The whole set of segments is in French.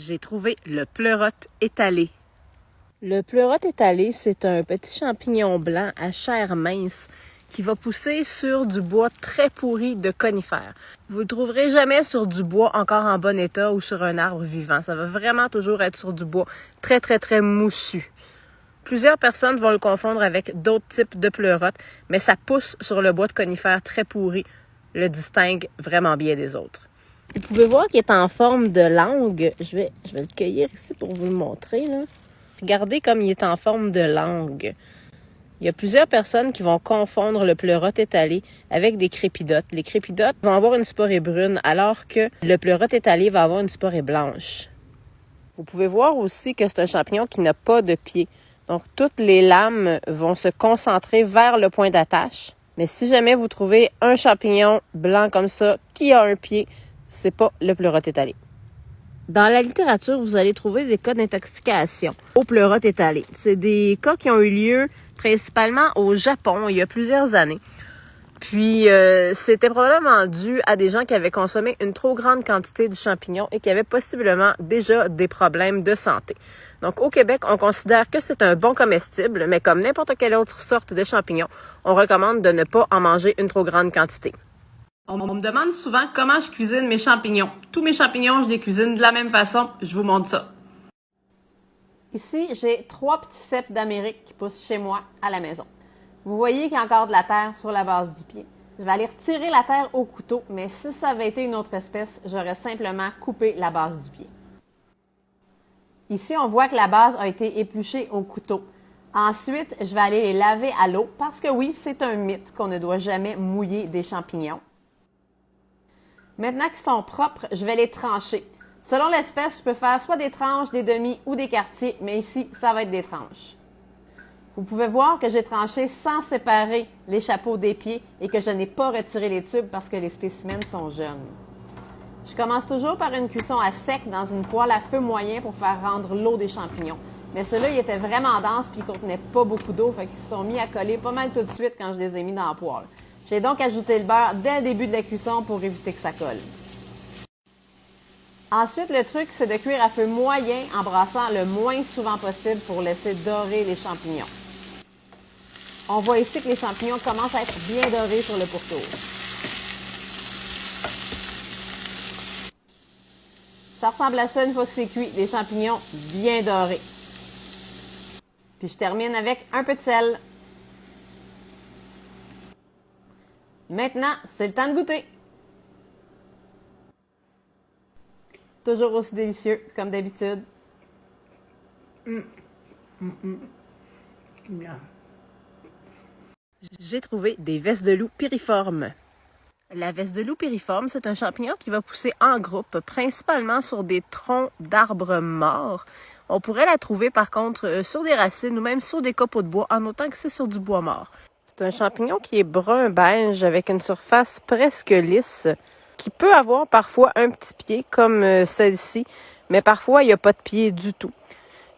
J'ai trouvé le pleurote étalé. Le pleurote étalé, c'est un petit champignon blanc à chair mince qui va pousser sur du bois très pourri de conifères. Vous ne le trouverez jamais sur du bois encore en bon état ou sur un arbre vivant. Ça va vraiment toujours être sur du bois très, très, très moussu. Plusieurs personnes vont le confondre avec d'autres types de pleurotes, mais ça pousse sur le bois de conifères très pourri, le distingue vraiment bien des autres. Vous pouvez voir qu'il est en forme de langue. Je vais le cueillir ici pour vous le montrer, là. Regardez comme il est en forme de langue. Il y a plusieurs personnes qui vont confondre le pleurote étalé avec des crépidotes. Les crépidotes vont avoir une sporée brune, alors que le pleurote étalé va avoir une sporée blanche. Vous pouvez voir aussi que c'est un champignon qui n'a pas de pied. Donc, toutes les lames vont se concentrer vers le point d'attache. Mais si jamais vous trouvez un champignon blanc comme ça qui a un pied, c'est pas le pleurote étalé. Dans la littérature, vous allez trouver des cas d'intoxication au pleurote étalé. C'est des cas qui ont eu lieu principalement au Japon il y a plusieurs années. Puis, c'était probablement dû à des gens qui avaient consommé une trop grande quantité du champignon et qui avaient possiblement déjà des problèmes de santé. Donc, au Québec, on considère que c'est un bon comestible, mais comme n'importe quelle autre sorte de champignon, on recommande de ne pas en manger une trop grande quantité. On me demande souvent comment je cuisine mes champignons. Tous mes champignons, je les cuisine de la même façon. Je vous montre ça. Ici, j'ai 3 petits cèpes d'Amérique qui poussent chez moi à la maison. Vous voyez qu'il y a encore de la terre sur la base du pied. Je vais aller retirer la terre au couteau, mais si ça avait été une autre espèce, j'aurais simplement coupé la base du pied. Ici, on voit que la base a été épluchée au couteau. Ensuite, je vais aller les laver à l'eau parce que oui, c'est un mythe qu'on ne doit jamais mouiller des champignons. Maintenant qu'ils sont propres, je vais les trancher. Selon l'espèce, je peux faire soit des tranches, des demi ou des quartiers, mais ici, ça va être des tranches. Vous pouvez voir que j'ai tranché sans séparer les chapeaux des pieds et que je n'ai pas retiré les tubes parce que les spécimens sont jeunes. Je commence toujours par une cuisson à sec dans une poêle à feu moyen pour faire rendre l'eau des champignons. Mais ceux-là, ils étaient vraiment denses puis ils ne contenaient pas beaucoup d'eau, fait qu'ils se sont mis à coller pas mal tout de suite quand je les ai mis dans la poêle. J'ai donc ajouté le beurre dès le début de la cuisson pour éviter que ça colle. Ensuite, le truc, c'est de cuire à feu moyen en brassant le moins souvent possible pour laisser dorer les champignons. On voit ici que les champignons commencent à être bien dorés sur le pourtour. Ça ressemble à ça une fois que c'est cuit, les champignons bien dorés. Puis je termine avec un peu de sel. Maintenant, c'est le temps de goûter. Toujours aussi délicieux, comme d'habitude. J'ai trouvé des vestes de loup piriformes. La veste de loup piriforme, c'est un champignon qui va pousser en groupe, principalement sur des troncs d'arbres morts. On pourrait la trouver par contre sur des racines ou même sur des copeaux de bois, en autant que c'est sur du bois mort. C'est un champignon qui est brun-beige avec une surface presque lisse, qui peut avoir parfois un petit pied comme celle-ci, mais parfois il n'y a pas de pied du tout.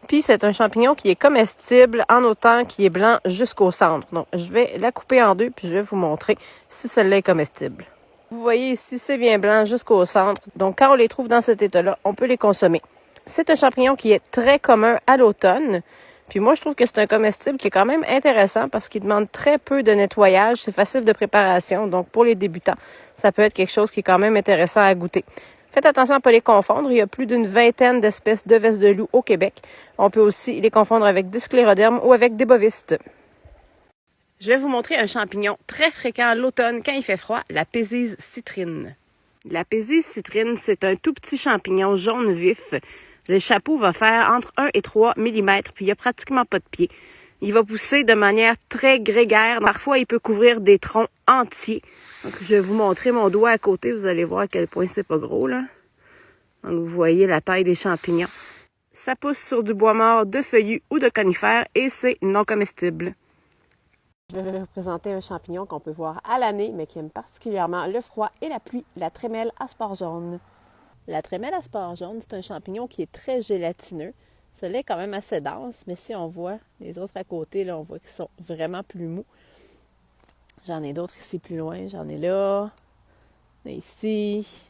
Puis c'est un champignon qui est comestible en autant qu'il est blanc jusqu'au centre. Donc je vais la couper en deux puis je vais vous montrer si celle-là est comestible. Vous voyez ici, c'est bien blanc jusqu'au centre. Donc quand on les trouve dans cet état-là, on peut les consommer. C'est un champignon qui est très commun à l'automne. Puis moi, je trouve que c'est un comestible qui est quand même intéressant parce qu'il demande très peu de nettoyage. C'est facile de préparation. Donc, pour les débutants, ça peut être quelque chose qui est quand même intéressant à goûter. Faites attention à ne pas les confondre. Il y a plus d'une vingtaine d'espèces de vestes de loup au Québec. On peut aussi les confondre avec des sclérodermes ou avec des bovistes. Je vais vous montrer un champignon très fréquent à l'automne quand il fait froid, la pésise citrine. La pésise citrine, c'est un tout petit champignon jaune vif. Le chapeau va faire entre 1 et 3 mm, puis il n'y a pratiquement pas de pied. Il va pousser de manière très grégaire. Parfois, il peut couvrir des troncs entiers. Donc, je vais vous montrer mon doigt à côté. Vous allez voir à quel point c'est pas gros, là. Donc, vous voyez la taille des champignons. Ça pousse sur du bois mort, de feuillus ou de conifères et c'est non comestible. Je vais vous présenter un champignon qu'on peut voir à l'année, mais qui aime particulièrement le froid et la pluie, la trémelle à spores jaunes. La trémelle à spores jaunes, c'est un champignon qui est très gélatineux. Celui-là est quand même assez dense, mais si on voit les autres à côté, là, on voit qu'ils sont vraiment plus mous. J'en ai d'autres ici plus loin. J'en ai là, ici.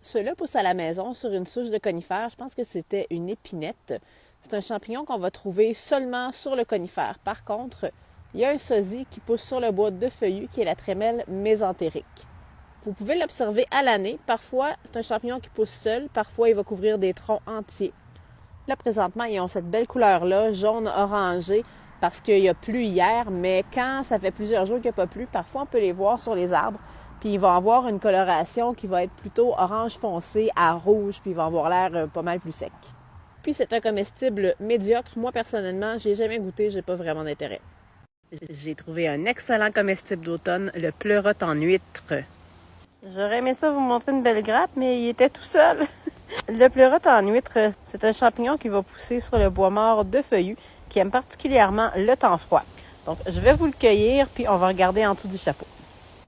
Ceux-là poussent à la maison sur une souche de conifère. Je pense que c'était une épinette. C'est un champignon qu'on va trouver seulement sur le conifère. Par contre, il y a un sosie qui pousse sur le bois de feuillu qui est la trémelle mésentérique. Vous pouvez l'observer à l'année. Parfois, c'est un champignon qui pousse seul. Parfois, il va couvrir des troncs entiers. Là, présentement, ils ont cette belle couleur-là, jaune-orangé, parce qu'il y a plu hier. Mais quand ça fait plusieurs jours qu'il n'y a pas plu, parfois, on peut les voir sur les arbres. Puis, ils vont avoir une coloration qui va être plutôt orange foncé à rouge. Puis, ils vont avoir l'air pas mal plus sec. Puis, c'est un comestible médiocre. Moi, personnellement, je n'ai jamais goûté. J'ai pas vraiment d'intérêt. J'ai trouvé un excellent comestible d'automne, le pleurote en huître. J'aurais aimé ça vous montrer une belle grappe, mais il était tout seul. Le pleurote en huître, c'est un champignon qui va pousser sur le bois mort de feuillu, qui aime particulièrement le temps froid. Donc, je vais vous le cueillir, puis on va regarder en dessous du chapeau.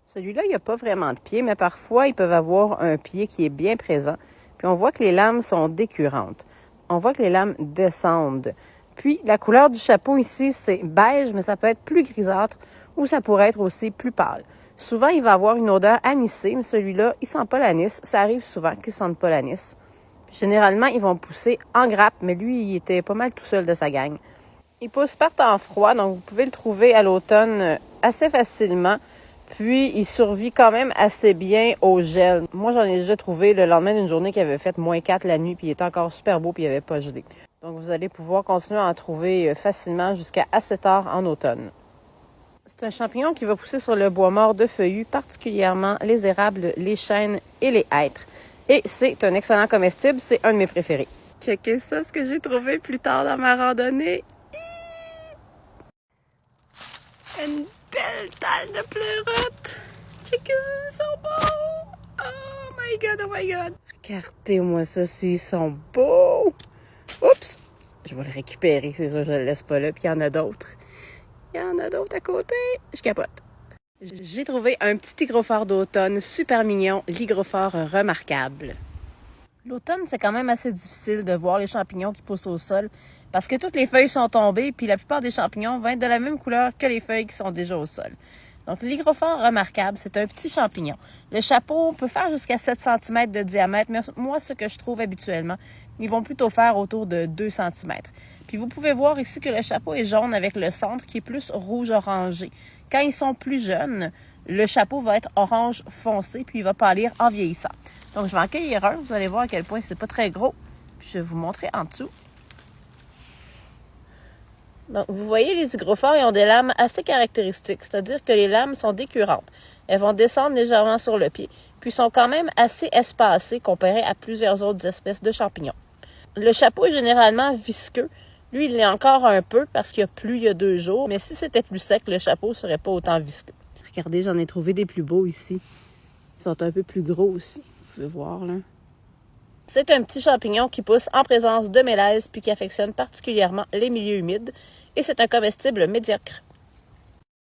Celui-là, il n'y a pas vraiment de pied, mais parfois, ils peuvent avoir un pied qui est bien présent. Puis on voit que les lames sont décurrentes. On voit que les lames descendent. Puis, la couleur du chapeau ici, c'est beige, mais ça peut être plus grisâtre ou ça pourrait être aussi plus pâle. Souvent, il va avoir une odeur anisée, mais celui-là, il sent pas l'anis. Ça arrive souvent qu'il ne sente pas l'anis. Généralement, ils vont pousser en grappe, mais lui, il était pas mal tout seul de sa gang. Il pousse par temps froid, donc vous pouvez le trouver à l'automne assez facilement. Puis, il survit quand même assez bien au gel. Moi, j'en ai déjà trouvé le lendemain d'une journée qui avait fait -4 la nuit, puis il était encore super beau, puis il n'avait pas gelé. Donc, vous allez pouvoir continuer à en trouver facilement jusqu'à assez tard en automne. C'est un champignon qui va pousser sur le bois mort de feuillu, particulièrement les érables, les chênes et les hêtres. Et c'est un excellent comestible, c'est un de mes préférés. Checkez ça, ce que j'ai trouvé plus tard dans ma randonnée. Une belle talle de pleurote. Checkez ça, ils sont beaux. Oh my god, oh my god. Regardez-moi ça, ils sont beaux. Oups, je vais le récupérer, c'est sûr, je le laisse pas là, puis il y en a d'autres. Il y en a d'autres à côté. Je capote. J'ai trouvé un petit hygrophore d'automne super mignon, l'hygrophore remarquable. L'automne, c'est quand même assez difficile de voir les champignons qui poussent au sol parce que toutes les feuilles sont tombées puis la plupart des champignons vont être de la même couleur que les feuilles qui sont déjà au sol. Donc, l'hygrophore remarquable, c'est un petit champignon. Le chapeau peut faire jusqu'à 7 cm de diamètre, mais moi, ce que je trouve habituellement, ils vont plutôt faire autour de 2 cm. Puis, vous pouvez voir ici que le chapeau est jaune avec le centre qui est plus rouge-orangé. Quand ils sont plus jeunes, le chapeau va être orange foncé, puis il va pâlir en vieillissant. Donc, je vais en cueillir un. Vous allez voir à quel point c'est pas très gros. Puis, je vais vous montrer en dessous. Donc, vous voyez, les hygrophores, ils ont des lames assez caractéristiques, c'est-à-dire que les lames sont décurrentes. Elles vont descendre légèrement sur le pied, puis sont quand même assez espacées comparées à plusieurs autres espèces de champignons. Le chapeau est généralement visqueux. Lui, il l'est encore un peu parce qu'il y a plu il y a 2 jours, mais si c'était plus sec, le chapeau ne serait pas autant visqueux. Regardez, j'en ai trouvé des plus beaux ici. Ils sont un peu plus gros aussi. Vous pouvez voir, là. C'est un petit champignon qui pousse en présence de mélèzes puis qui affectionne particulièrement les milieux humides et c'est un comestible médiocre.